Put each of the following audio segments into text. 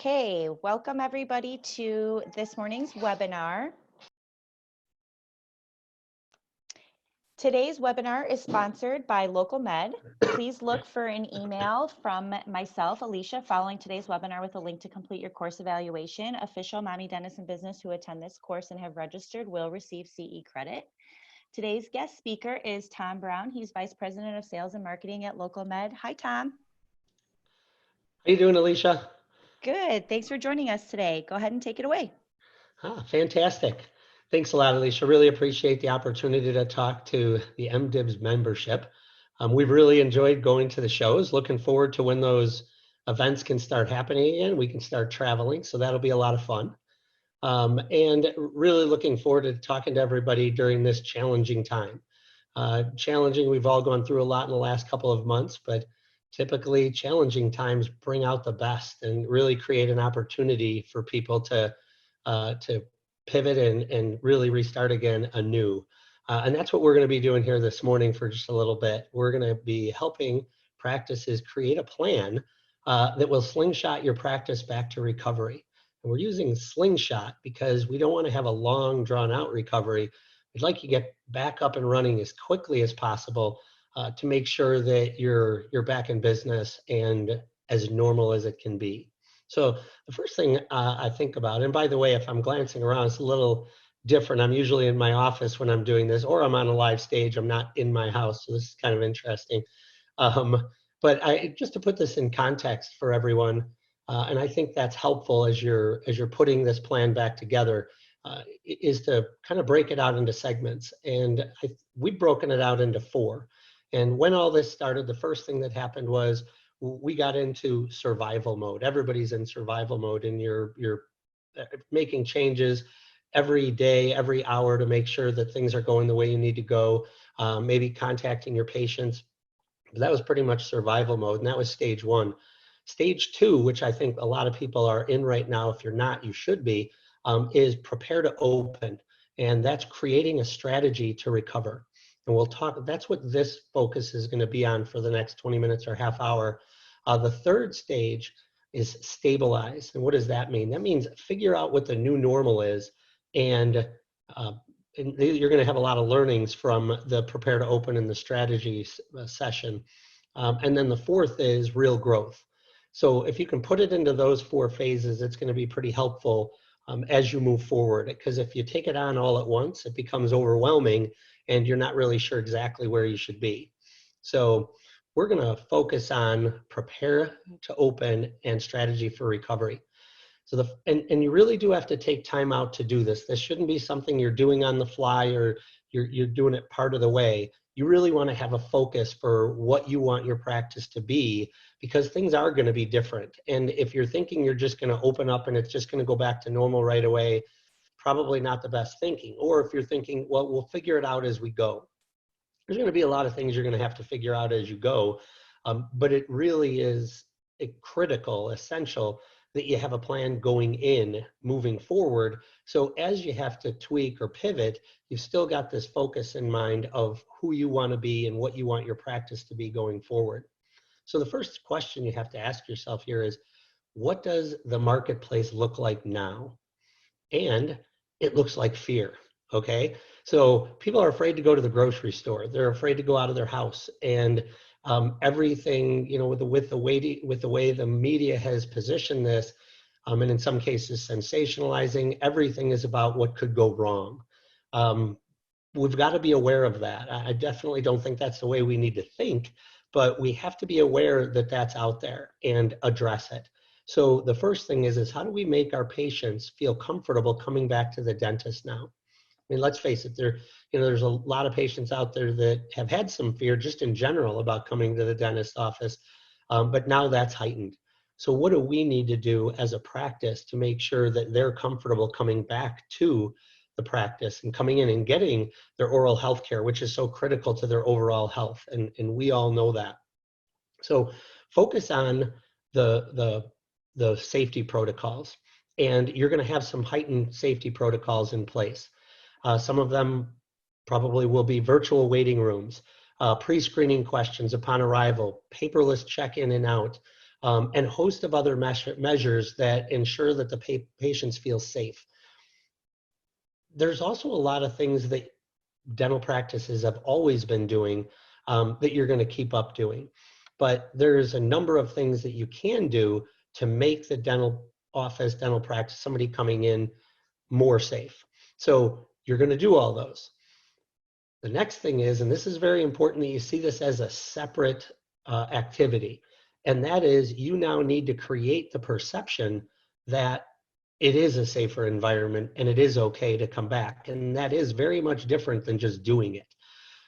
Okay, welcome everybody to this morning's webinar. Today's webinar is sponsored by LocalMed. Please look for an email from myself, Alicia, following today's webinar with a link to complete your course evaluation. Official mommy, dentist, and business who attend this course and have registered will receive CE credit. Today's guest speaker is Tom Brown. He's Vice President of Sales and Marketing at LocalMed. Hi, Tom. How you doing, Alicia? Good. Thanks for joining us today. Go ahead and take it away. Fantastic. Thanks a lot, Alicia. Really appreciate the opportunity to talk to the MDIBS membership. We've really enjoyed going to the shows. Looking forward to when those events can start happening again. We can start traveling, so that'll be a lot of fun. And really looking forward to talking to everybody during this challenging time. Challenging, we've all gone through a lot in the last couple of months, but typically challenging times bring out the best and really create an opportunity for people to pivot and really restart again anew. And that's what we're going to be doing here this morning for just a little bit. We're going to be helping practices create a plan that will slingshot your practice back to recovery. And we're using Slingshot because we don't want to have a long drawn out recovery. We'd like you to get back up and running as quickly as possible to make sure that you're back in business and as normal as it can be. So the first thing I think about, and by the way, if I'm glancing around, it's a little different. I'm usually in my office when I'm doing this, or I'm on a live stage. I'm not in my house, so this is kind of interesting. But just to put this in context for everyone, and I think that's helpful as you're putting this plan back together, is to kind of break it out into segments. And we've broken it out into 4. And when all this started, the first thing that happened was we got into survival mode. Everybody's in survival mode, and you're making changes every day, every hour to make sure that things are going the way you need to go, maybe contacting your patients. But that was pretty much survival mode, and that was stage 1. Stage 2, which I think a lot of people are in right now, if you're not, you should be, is prepare to open. And that's creating a strategy to recover. And we'll talk, that's what this focus is going to be on for the next 20 minutes or half hour. The third stage is stabilize. And what does that mean? That means figure out what the new normal is. And you're going to have a lot of learnings from the prepare to open and the strategy session. And then the fourth is real growth. So if you can put it into those 4 phases, it's going to be pretty helpful as you move forward. Because if you take it on all at once, it becomes overwhelming and you're not really sure exactly where you should be. So we're going to focus on prepare to open and strategy for recovery. So and you really do have to take time out to do this. This shouldn't be something you're doing on the fly or you're doing it part of the way. You really want to have a focus for what you want your practice to be, because things are going to be different. And if you're thinking you're just going to open up and it's just going to go back to normal right away, probably not the best thinking. Or if you're thinking, well, we'll figure it out as we go. There's going to be a lot of things you're going to have to figure out as you go. But it really is critical, essential, that you have a plan going in, moving forward. So as you have to tweak or pivot, you've still got this focus in mind of who you want to be and what you want your practice to be going forward. So the first question you have to ask yourself here is, what does the marketplace look like now? And it looks like fear, okay? So people are afraid to go to the grocery store. They're afraid to go out of their house. And everything, you know, with the way the media has positioned this, and in some cases sensationalizing, everything is about what could go wrong. We've got to be aware of that. I definitely don't think that's the way we need to think, but we have to be aware that that's out there and address it. So the first thing is how do we make our patients feel comfortable coming back to the dentist now? I mean, let's face it, there's a lot of patients out there that have had some fear just in general about coming to the dentist office, but now that's heightened. So what do we need to do as a practice to make sure that they're comfortable coming back to the practice and coming in and getting their oral health care, which is so critical to their overall health, and we all know that. So focus on the safety protocols, and you're going to have some heightened safety protocols in place. Some of them probably will be virtual waiting rooms, pre-screening questions upon arrival, paperless check-in and out, and a host of other measures that ensure that the patients feel safe. There's also a lot of things that dental practices have always been doing that you're going to keep up doing. But there's a number of things that you can do to make the dental office, dental practice, somebody coming in more safe. So you're going to do all those. The next thing is, and this is very important, that you see this as a separate activity, and that is you now need to create the perception that it is a safer environment and it is okay to come back. And that is very much different than just doing it.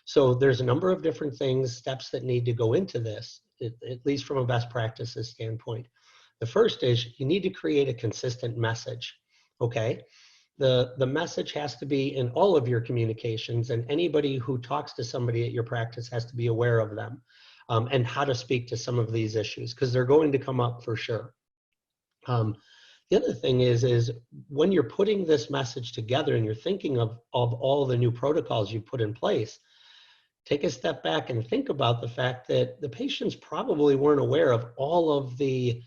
So there's a number of different things, steps that need to go into this, at least from a best practices standpoint. The first is you need to create a consistent message, okay? The message has to be in all of your communications, and anybody who talks to somebody at your practice has to be aware of them and how to speak to some of these issues, because they're going to come up for sure. The other thing is when you're putting this message together and you're thinking of all the new protocols you put in place, take a step back and think about the fact that the patients probably weren't aware of all of the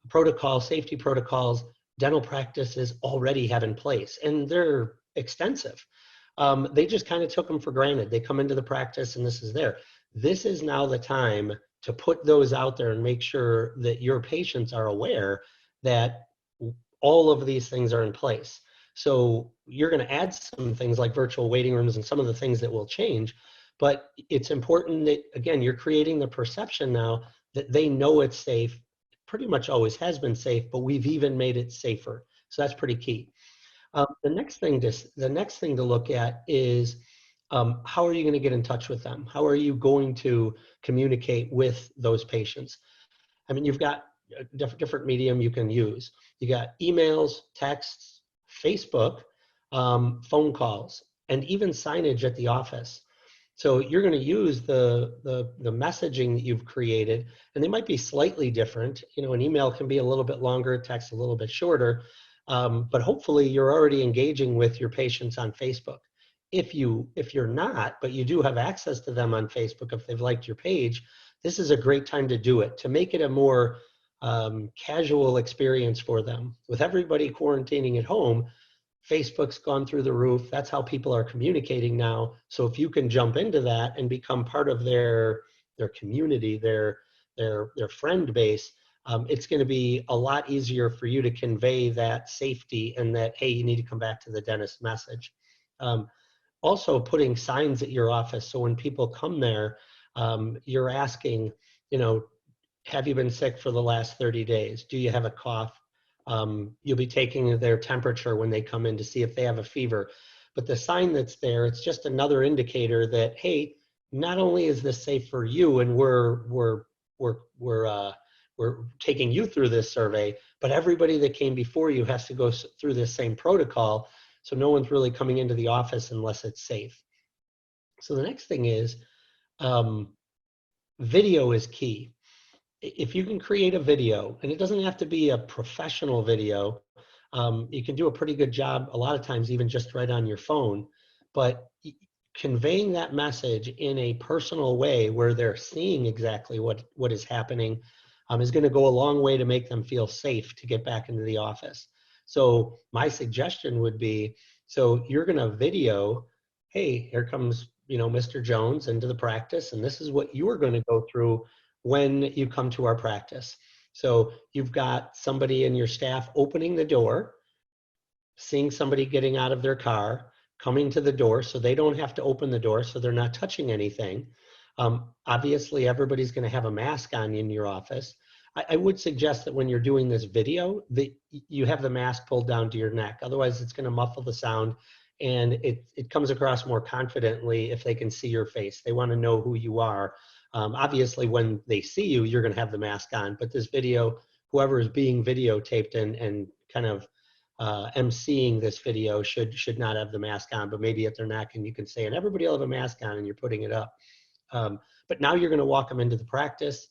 protocols, safety protocols, dental practices already have in place, and they're extensive. They just kind of took them for granted. They come into the practice and this is there. This is now the time to put those out there and make sure that your patients are aware that all of these things are in place. So you're going to add some things like virtual waiting rooms and some of the things that will change, but it's important that, again, you're creating the perception now that they know it's safe. Pretty much always has been safe, but we've even made it safer. So that's pretty key. The next thing to look at is how are you going to get in touch with them? How are you going to communicate with those patients? I mean, you've got a different medium you can use. You got emails, texts, Facebook, phone calls, and even signage at the office. So you're going to use the messaging that you've created, and they might be slightly different. You know, an email can be a little bit longer, text a little bit shorter, but hopefully you're already engaging with your patients on Facebook. If you're not, but you do have access to them on Facebook, if they've liked your page, this is a great time to do it, to make it a more casual experience for them. With everybody quarantining at home, Facebook's gone through the roof. That's how people are communicating now. So if you can jump into that and become part of their community, their friend base, it's going to be a lot easier for you to convey that safety and that, hey, you need to come back to the dentist message. Also putting signs at your office. So when people come there, you're asking, you know, have you been sick for the last 30 days? Do you have a cough? You'll be taking their temperature when they come in to see if they have a fever. But the sign that's there, it's just another indicator that, hey, not only is this safe for you, and we're taking you through this survey, but everybody that came before you has to go through this same protocol. So no one's really coming into the office unless it's safe. So the next thing is video is key. If you can create a video, and it doesn't have to be a professional video, you can do a pretty good job a lot of times even just right on your phone, but conveying that message in a personal way where they're seeing exactly what is happening is going to go a long way to make them feel safe to get back into the office. So my suggestion would be, so you're going to video, hey, here comes, you know, Mr. Jones into the practice, and this is what you are going to go through when you come to our practice. So you've got somebody in your staff opening the door, seeing somebody getting out of their car, coming to the door, so they don't have to open the door, so they're not touching anything. Obviously, everybody's going to have a mask on in your office. I would suggest that when you're doing this video, that you have the mask pulled down to your neck. Otherwise, it's going to muffle the sound, and it comes across more confidently if they can see your face. They want to know who you are. Obviously, when they see you, you're going to have the mask on. But this video, whoever is being videotaped and kind of emceeing this video should not have the mask on, but maybe at their neck, and you can say, and everybody will have a mask on, and you're putting it up. But now you're going to walk them into the practice.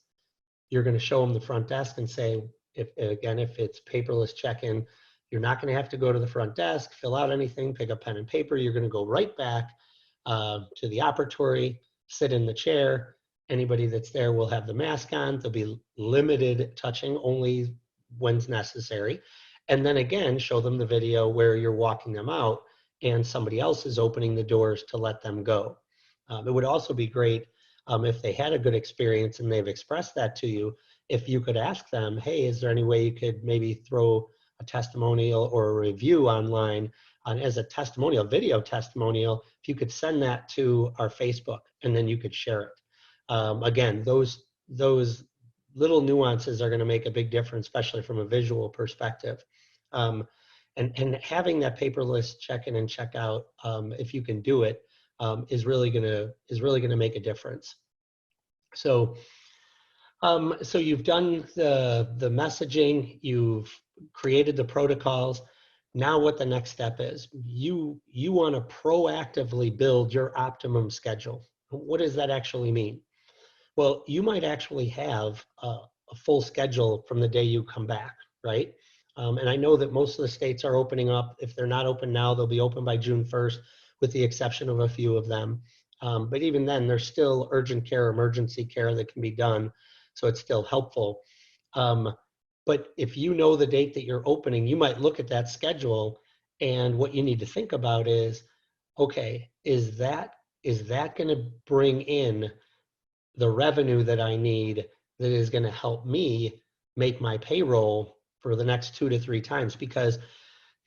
You're going to show them the front desk and say, if it's paperless check-in, you're not going to have to go to the front desk, fill out anything, pick up pen and paper. You're going to go right back to the operatory, sit in the chair, Anybody that's there will have the mask on. There'll be limited touching, only when's necessary. And then again, show them the video where you're walking them out and somebody else is opening the doors to let them go. It would also be great if they had a good experience and they've expressed that to you, if you could ask them, hey, is there any way you could maybe throw a testimonial or a review online as a testimonial, video testimonial, if you could send that to our Facebook and then you could share it. Again, those little nuances are going to make a big difference, especially from a visual perspective. And having that paperless check-in and check-out, if you can do it, is really going to make a difference. So you've done the messaging, you've created the protocols. Now what the next step is, you want to proactively build your optimum schedule. What does that actually mean? Well, you might actually have a full schedule from the day you come back, right? And I know that most of the states are opening up. If they're not open now, they'll be open by June 1st, with the exception of a few of them. But even then, there's still urgent care, emergency care that can be done. So it's still helpful. But if you know the date that you're opening, you might look at that schedule, and what you need to think about is, okay, is that going to bring in the revenue that I need that is going to help me make my payroll for the next 2 to 3 times? Because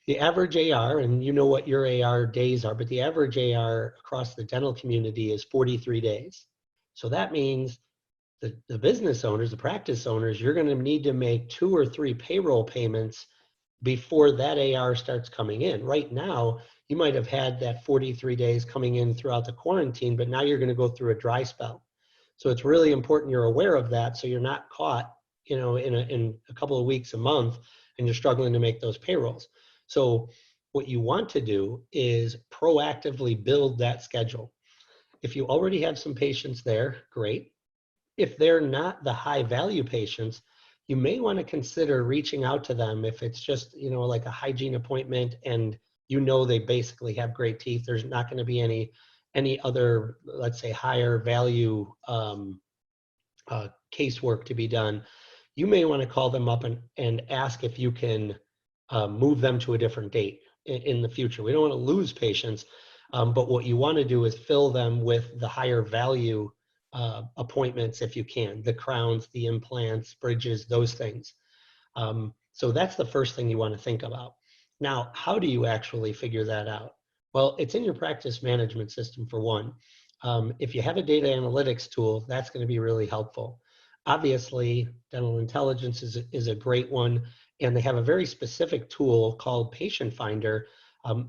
the average AR, and you know what your AR days are, but the average AR across the dental community is 43 days. So that means the business owners, the practice owners, you're going to need to make 2 or 3 payroll payments before that AR starts coming in. Right now, you might have had that 43 days coming in throughout the quarantine, but now you're going to go through a dry spell. So it's really important you're aware of that, so you're not caught, in a couple of weeks, a month, and you're struggling to make those payrolls. So what you want to do is proactively build that schedule. If you already have some patients there, great. If they're not the high value patients, you may want to consider reaching out to them. If it's just, like a hygiene appointment and they basically have great teeth, there's not going to be any other, let's say, higher value casework to be done, you may want to call them up and ask if you can move them to a different date in the future. We don't want to lose patients, but what you want to do is fill them with the higher value appointments if you can, the crowns, the implants, bridges, those things. So that's the first thing you want to think about. Now, how do you actually figure that out? Well, it's in your practice management system for one. If you have a data analytics tool, that's going to be really helpful. Obviously, Dental Intelligence is a great one, and they have a very specific tool called Patient Finder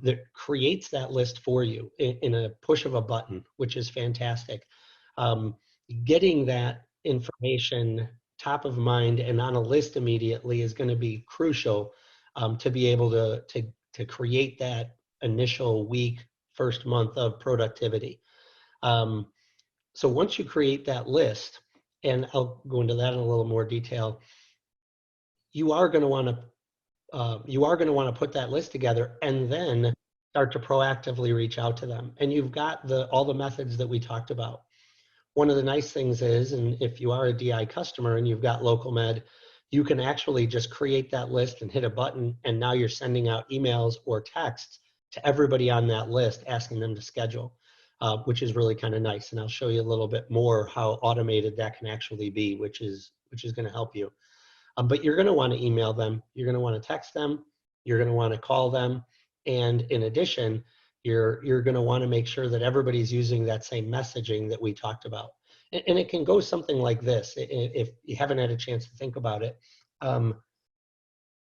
that creates that list for you in a push of a button, which is fantastic. Getting that information top of mind and on a list immediately is going to be crucial to be able to create that initial week, first month of productivity. So once you create that list, and I'll go into that in a little more detail, you are going to want to put that list together and then start to proactively reach out to them. And you've got all the methods that we talked about. One of the nice things is, and if you are a DI customer and you've got LocalMed, you can actually just create that list and hit a button, and now you're sending out emails or texts to everybody on that list asking them to schedule, which is really kind of nice. And I'll show you a little bit more how automated that can actually be, which is going to help you. But you're going to want to email them, you're going to want to text them, you're going to want to call them, and in addition, you're going to want to make sure that everybody's using that same messaging that we talked about. And it can go something like this, if you haven't had a chance to think about it.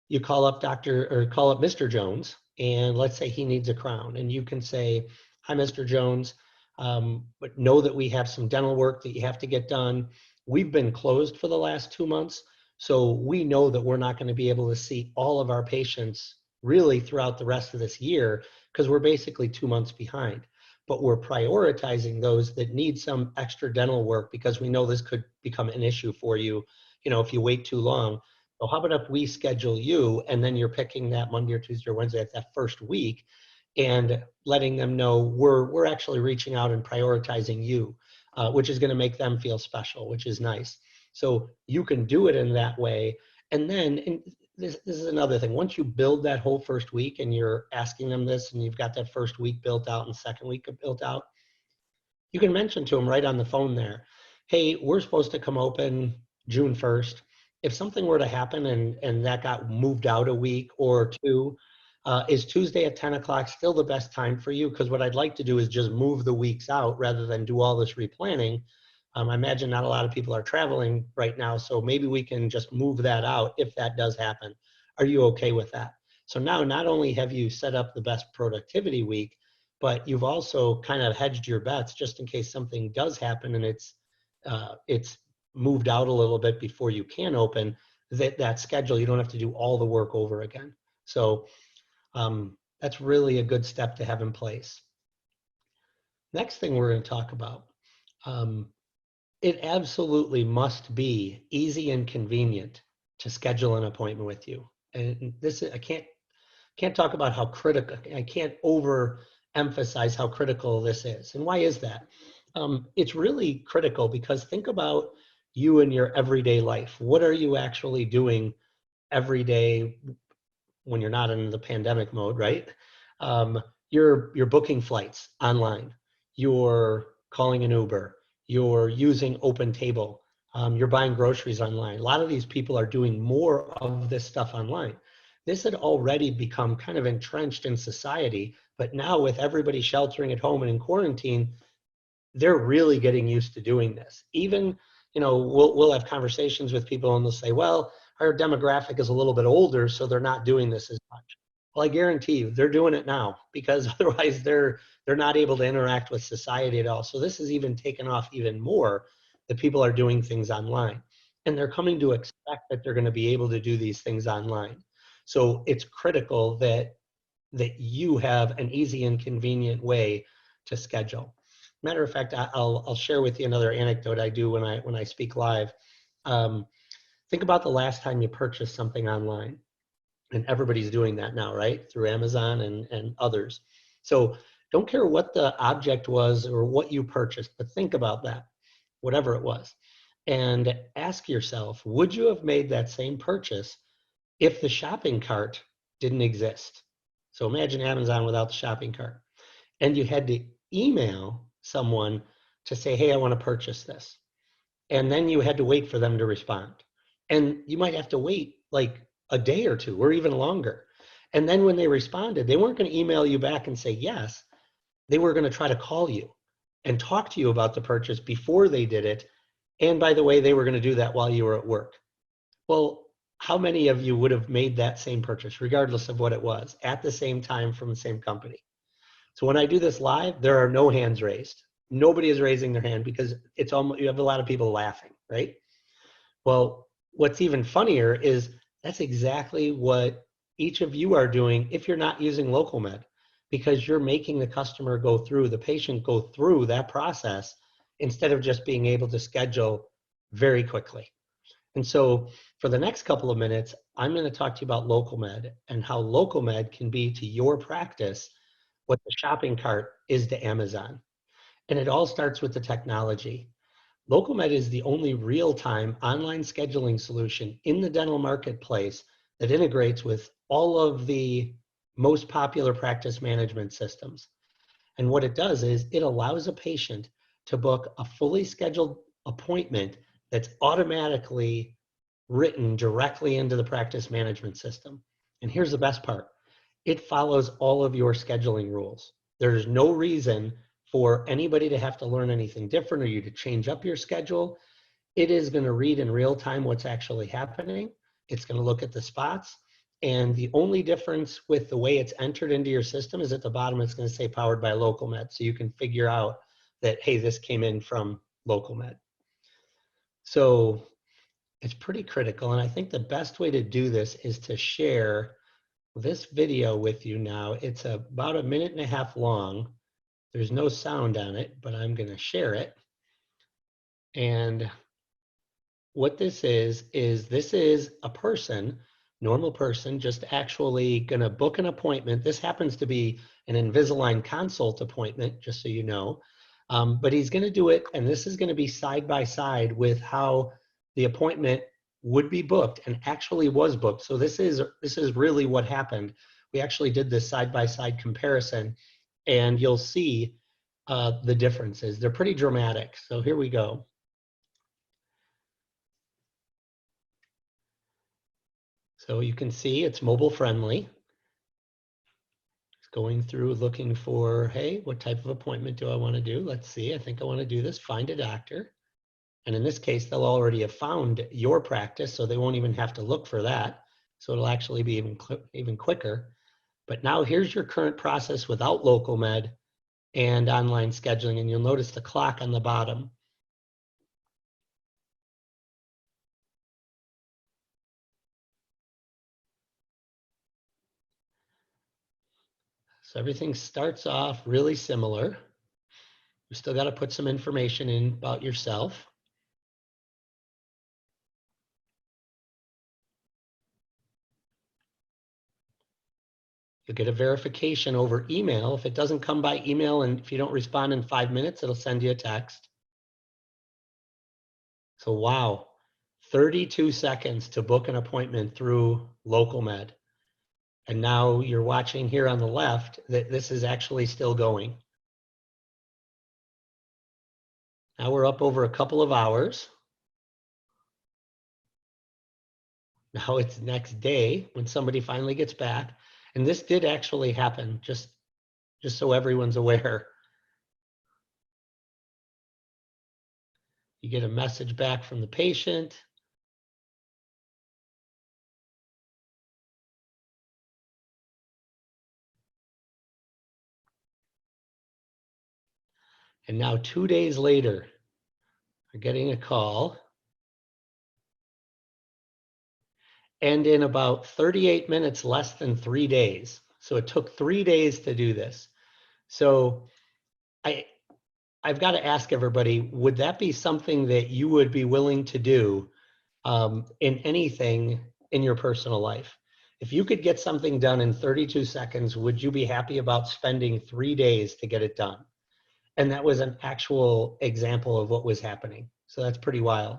You call up Mr. Jones, and let's say he needs a crown, and you can say, hi, Mr. Jones, but know that we have some dental work that you have to get done. We've been closed for the last 2 months, so we know that we're not going to be able to see all of our patients really throughout the rest of this year because we're basically 2 months behind. But we're prioritizing those that need some extra dental work because we know this could become an issue for you, if you wait too long. So how about if we schedule you, and then you're picking that Monday or Tuesday or Wednesday at that first week, and letting them know we're actually reaching out and prioritizing you. which is going to make them feel special, which is nice. So you can do it in that way. And then, and this is another thing, once you build that whole first week and you're asking them this and you've got that first week built out and second week built out, you can mention to them right on the phone there, hey, we're supposed to come open June 1st. If something were to happen and that got moved out a week or two, is Tuesday at 10 o'clock still the best time for you? Because what I'd like to do is just move the weeks out rather than do all this replanning. I imagine not a lot of people are traveling right now, so maybe we can just move that out if that does happen. Are you okay with that? So now not only have you set up the best productivity week, but you've also kind of hedged your bets just in case something does happen and it's moved out a little bit before you can open that schedule. You don't have to do all the work over again. So that's really a good step to have in place. Next thing we're going to talk about, it absolutely must be easy and convenient to schedule an appointment with you. And this, I can't talk about how critical, I can't overemphasize how critical this is. And why is that? It's really critical because think about you in your everyday life. What are you actually doing every day when you're not in the pandemic mode, right? You're booking flights online. You're calling an Uber. You're using Open Table. You're buying groceries online. A lot of these people are doing more of this stuff online. This had already become kind of entrenched in society, but now with everybody sheltering at home and in quarantine, they're really getting used to doing this. Even, we'll have conversations with people and they'll say, well, our demographic is a little bit older, so they're not doing this as much. Well, I guarantee you they're doing it now because otherwise they're not able to interact with society at all. So this has even taken off even more that people are doing things online. And they're coming to expect that they're going to be able to do these things online. So it's critical that you have an easy and convenient way to schedule. Matter of fact, I'll share with you another anecdote I do when I speak live. Think about the last time you purchased something online. And everybody's doing that now, right? Through Amazon and others. So don't care what the object was or what you purchased, but think about that, whatever it was. And ask yourself, would you have made that same purchase if the shopping cart didn't exist? So imagine Amazon without the shopping cart. And you had to email someone to say, hey, I want to purchase this. And then you had to wait for them to respond. And you might have to wait like a day or two or even longer. And then when they responded, they weren't going to email you back and say yes. They were going to try to call you and talk to you about the purchase before they did it. And by the way, they were going to do that while you were at work. Well, how many of you would have made that same purchase, regardless of what it was, at the same time from the same company? So when I do this live, there are no hands raised. Nobody is raising their hand because it's almost, you have a lot of people laughing, right? Well, what's even funnier is that's exactly what each of you are doing if you're not using LocalMed, because you're making the customer go through, the patient go through that process instead of just being able to schedule very quickly. And so for the next couple of minutes, I'm going to talk to you about LocalMed and how LocalMed can be to your practice what the shopping cart is to Amazon. And it all starts with the technology. LocalMed is the only real-time online scheduling solution in the dental marketplace that integrates with all of the most popular practice management systems. And what it does is it allows a patient to book a fully scheduled appointment that's automatically written directly into the practice management system. And here's the best part. It follows all of your scheduling rules. There's no reason for anybody to have to learn anything different or you to change up your schedule. It is going to read in real time what's actually happening. It's going to look at the spots. And the only difference with the way it's entered into your system is at the bottom, it's going to say powered by LocalMed. So you can figure out that, hey, this came in from LocalMed. So it's pretty critical. And I think the best way to do this is to share this video with you now. It's about 1.5 minutes long. There's no sound on it, but I'm going to share it. And what this is this is a person, normal person, just actually going to book an appointment. This happens to be an Invisalign consult appointment, just so you know. But he's going to do it, and this is going to be side by side with how the appointment would be booked and actually was booked. So this is really what happened. We actually did this side by side comparison, and you'll see the differences. They're pretty dramatic. So here we go. So you can see it's mobile friendly. It's going through looking for, hey, what type of appointment do I want to do? Let's see. I think I want to do this. Find a doctor. And in this case, they'll already have found your practice, so they won't even have to look for that. So it'll actually be even quicker. But now here's your current process without LocalMed and online scheduling, and you'll notice the clock on the bottom. So everything starts off really similar. You still got to put some information in about yourself. You'll get a verification over email. If it doesn't come by email and if you don't respond in 5 minutes, it'll send you a text. So wow, 32 seconds to book an appointment through LocalMed. And now you're watching here on the left that this is actually still going. Now we're up over a couple of hours. Now it's next day when somebody finally gets back. And this did actually happen, just so everyone's aware. You get a message back from the patient. And now 2 days later, you're getting a call. And in about 38 minutes, less than 3 days. So it took 3 days to do this. So I've got to ask everybody, would that be something that you would be willing to do in anything in your personal life? If you could get something done in 32 seconds, would you be happy about spending 3 days to get it done? And that was an actual example of what was happening. So that's pretty wild.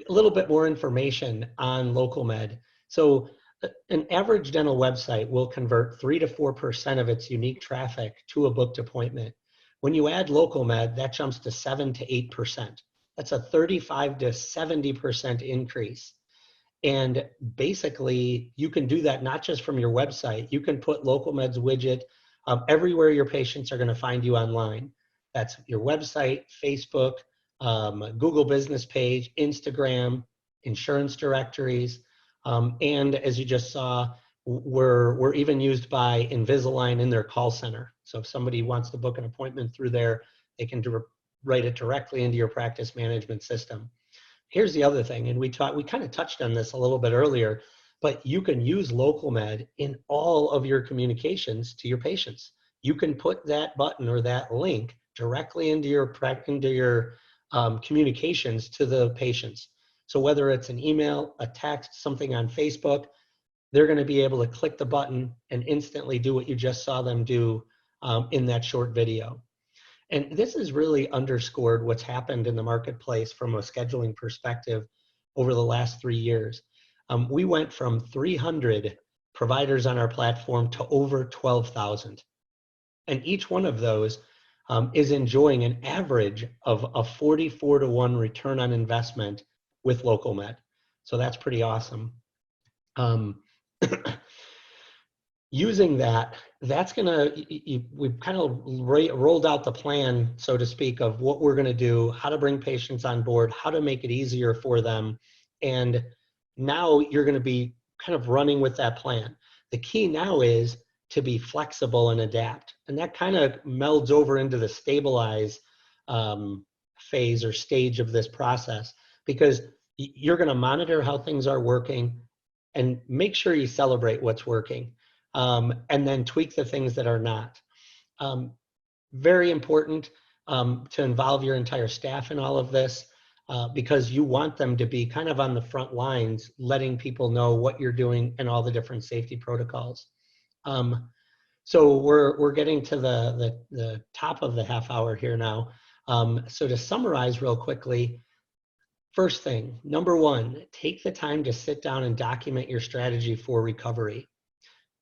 A little bit more information on LocalMed. So an average dental website will convert 3 to 4% of its unique traffic to a booked appointment. When you add LocalMed, that jumps to 7 to 8%. That's a 35 to 70% increase. And basically, you can do that not just from your website. You can put LocalMed's widget everywhere your patients are going to find you online. That's your website, Facebook, Google business page, Instagram, insurance directories, and as you just saw, we're even used by Invisalign in their call center. So if somebody wants to book an appointment through there, they can write it directly into your practice management system. Here's the other thing, and we kind of touched on this a little bit earlier, but you can use LocalMed in all of your communications to your patients. You can put that button or that link directly into your communications to the patients. So whether it's an email, a text, something on Facebook, they're going to be able to click the button and instantly do what you just saw them do in that short video. And this has really underscored what's happened in the marketplace from a scheduling perspective over the last 3 years. We went from 300 providers on our platform to over 12,000. And each one of those is enjoying an average of a 44 to 1 return on investment with LocalMed. So that's pretty awesome. Using that's gonna, we've kind of rolled out the plan, so to speak, of what we're gonna do, how to bring patients on board, how to make it easier for them. And now you're gonna be kind of running with that plan. The key now is to be flexible and adapt. And that kind of melds over into the stabilize phase or stage of this process, because you're gonna monitor how things are working and make sure you celebrate what's working. And then tweak the things that are not. Very important to involve your entire staff in all of this because you want them to be kind of on the front lines, letting people know what you're doing and all the different safety protocols. So we're getting to the top of the half hour here now. So to summarize real quickly, first thing, number one, take the time to sit down and document your strategy for recovery.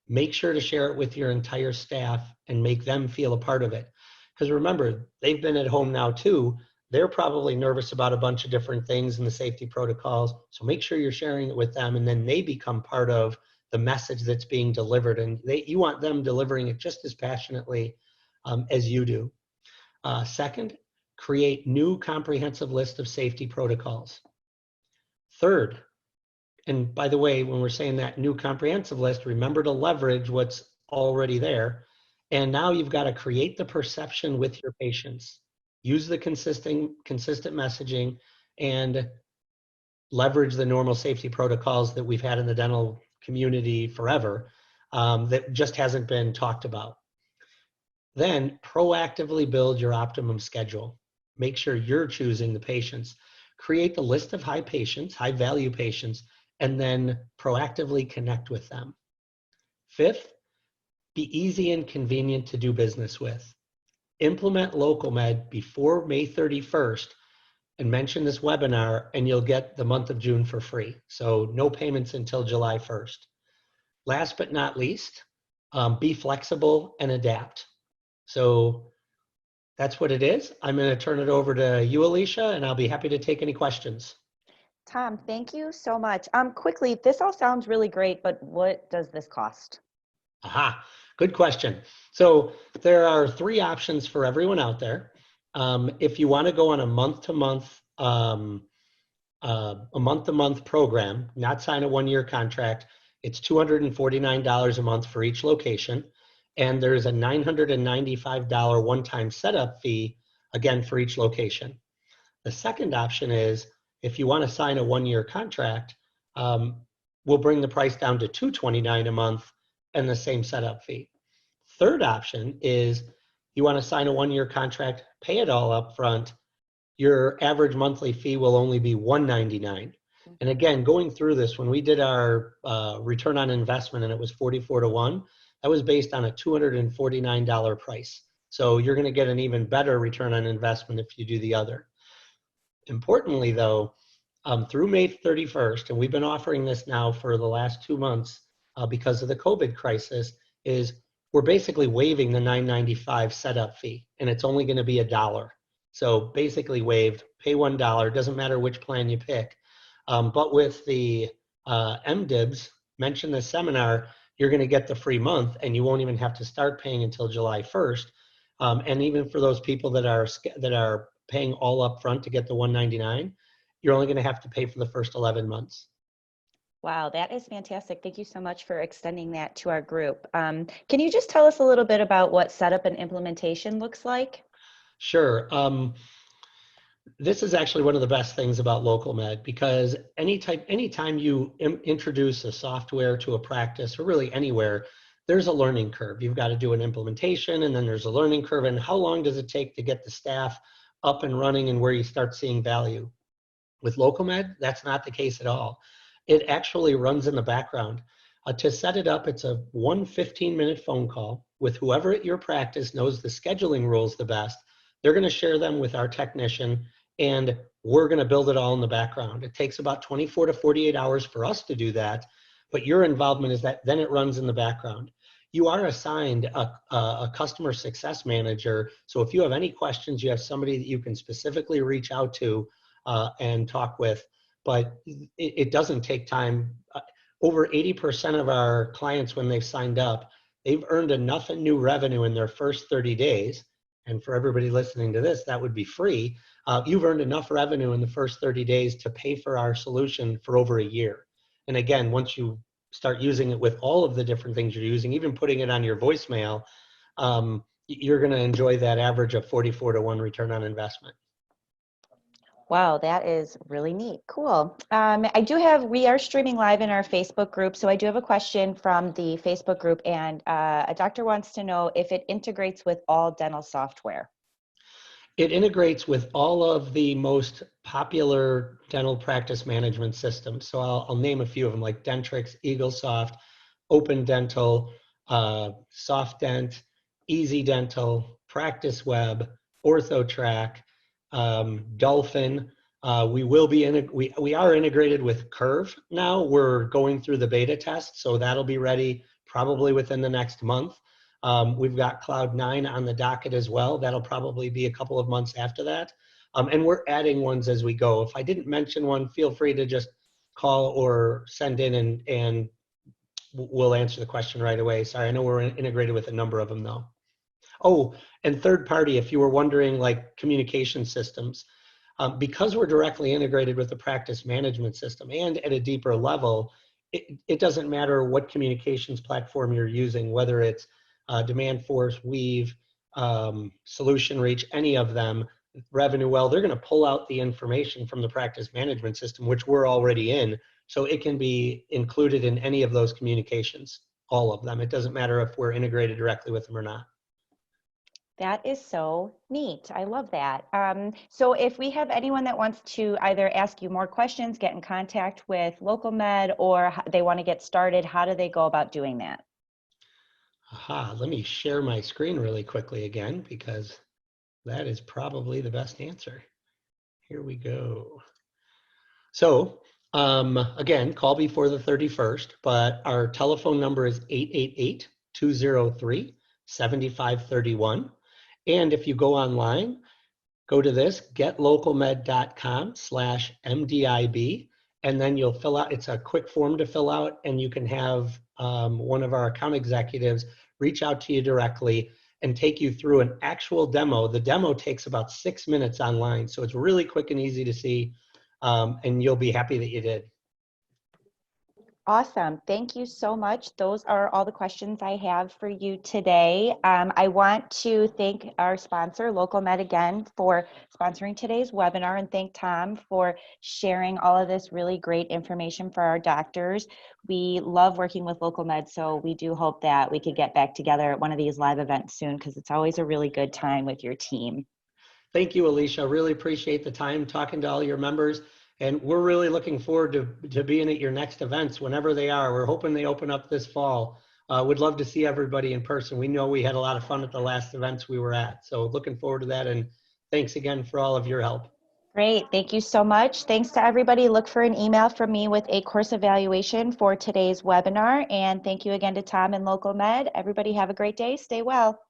Make sure to share it with your entire staff and make them feel a part of it. Because remember, they've been at home now too. They're probably nervous about a bunch of different things and the safety protocols. So make sure you're sharing it with them, and then they become part of the message that's being delivered. And you want them delivering it just as passionately as you do. Second, create new comprehensive list of safety protocols. Third, and by the way, when we're saying that new comprehensive list, remember to leverage what's already there. And now you've got to create the perception with your patients. Use the consistent messaging and leverage the normal safety protocols that we've had in the dental community forever that just hasn't been talked about. Then proactively build your optimum schedule. Make sure you're choosing the patients. Create the list of high value patients, and then proactively connect with them. Fifth, be easy and convenient to do business with. Implement LocalMed before May 31st and mention this webinar, and you'll get the month of June for free. So no payments until July 1st. Last but not least, be flexible and adapt. So that's what it is. I'm going to turn it over to you, Alicia, and I'll be happy to take any questions. Tom, thank you so much. Quickly, this all sounds really great, but what does this cost? Aha, good question. So there are three options for everyone out there. If you want to go on a month-to-month program, not sign a one-year contract, it's $249 a month for each location. And there's a $995 one-time setup fee, again, for each location. The second option is, if you want to sign a one-year contract, we'll bring the price down to $229 a month and the same setup fee. Third option is, you want to sign a one-year contract, pay it all up front. Your average monthly fee will only be $199. And again, going through this, when we did our return on investment and it was 44-1, that was based on a $249 price. So you're going to get an even better return on investment if you do the other. Importantly, though, through May 31st, and we've been offering this now for the last 2 months because of the COVID crisis, is we're basically waiving the $995 setup fee, and it's only going to be $1. So basically waived, pay $1, doesn't matter which plan you pick. But with the MDIBs, mention this seminar, you're going to get the free month, and you won't even have to start paying until July 1st. And even for those people that are paying all up front to get the $199, you're only going to have to pay for the first 11 months. Wow, that is fantastic. Thank you so much for extending that to our group. Can you just tell us a little bit about what setup and implementation looks like? Sure. This is actually one of the best things about LocalMed, because anytime you introduce a software to a practice, or really anywhere, there's a learning curve. You've got to do an implementation, and then there's a learning curve. And how long does it take to get the staff up and running and where you start seeing value? With LocalMed, that's not the case at all. It actually runs in the background. To set it up, it's a 15-minute phone call with whoever at your practice knows the scheduling rules the best. They're going to share them with our technician, and we're going to build it all in the background. It takes about 24 to 48 hours for us to do that, but your involvement is that then it runs in the background. You are assigned a customer success manager, so if you have any questions, you have somebody that you can specifically reach out to and talk with, but it doesn't take time. Over 80% of our clients, when they've signed up, they've earned enough in new revenue in their first 30 days. And for everybody listening to this, that would be free. You've earned enough revenue in the first 30 days to pay for our solution for over a year. And again, once you start using it with all of the different things you're using, even putting it on your voicemail, you're going to enjoy that average of 44-1 return on investment. Wow, that is really neat. Cool. We are streaming live in our Facebook group. So I do have a question from the Facebook group, and a doctor wants to know if it integrates with all dental software. It integrates with all of the most popular dental practice management systems. So I'll name a few of them, like Dentrix, EagleSoft, Open Dental, Soft Dent, Easy Dental, Practice Web, OrthoTrack, Dolphin. We are integrated with Curve now. We're going through the beta test, so that'll be ready probably within the next month. We've got Cloud9 on the docket as well. That'll probably be a couple of months after that. And we're adding ones as we go. If I didn't mention one, feel free to just call or send in and we'll answer the question right away. Sorry, I know we're integrated with a number of them though. Oh, and third party, if you were wondering, like communication systems, because we're directly integrated with the practice management system and at a deeper level, it doesn't matter what communications platform you're using, whether it's Demandforce, Weave, Solution Reach, any of them, Revenue Well, they're going to pull out the information from the practice management system, which we're already in, so it can be included in any of those communications, all of them. It doesn't matter if we're integrated directly with them or not. That is so neat. I love that. So if we have anyone that wants to either ask you more questions, get in contact with LocalMed, or they want to get started, how do they go about doing that? Aha, let me share my screen really quickly again, because that is probably the best answer. Here we go. So again, call before the 31st, but our telephone number is 888-203-7531. And if you go online, go to this, getlocalmed.com/MDIB, and then you'll fill out, it's a quick form to fill out, and you can have one of our account executives reach out to you directly and take you through an actual demo. The demo takes about 6 minutes online, so it's really quick and easy to see, and you'll be happy that you did. Awesome. Thank you so much. Those are all the questions I have for you today. I want to thank our sponsor, LocalMed, again for sponsoring today's webinar, and thank Tom for sharing all of this really great information for our doctors. We love working with LocalMed, so we do hope that we could get back together at one of these live events soon, because it's always a really good time with your team. Thank you, Alicia. Really appreciate the time talking to all your members. And we're really looking forward to being at your next events, whenever they are. We're hoping they open up this fall. Would love to see everybody in person. We know we had a lot of fun at the last events we were at. So looking forward to that. And thanks again for all of your help. Great. Thank you so much. Thanks to everybody. Look for an email from me with a course evaluation for today's webinar. And thank you again to Tom and LocalMed. Everybody have a great day. Stay well.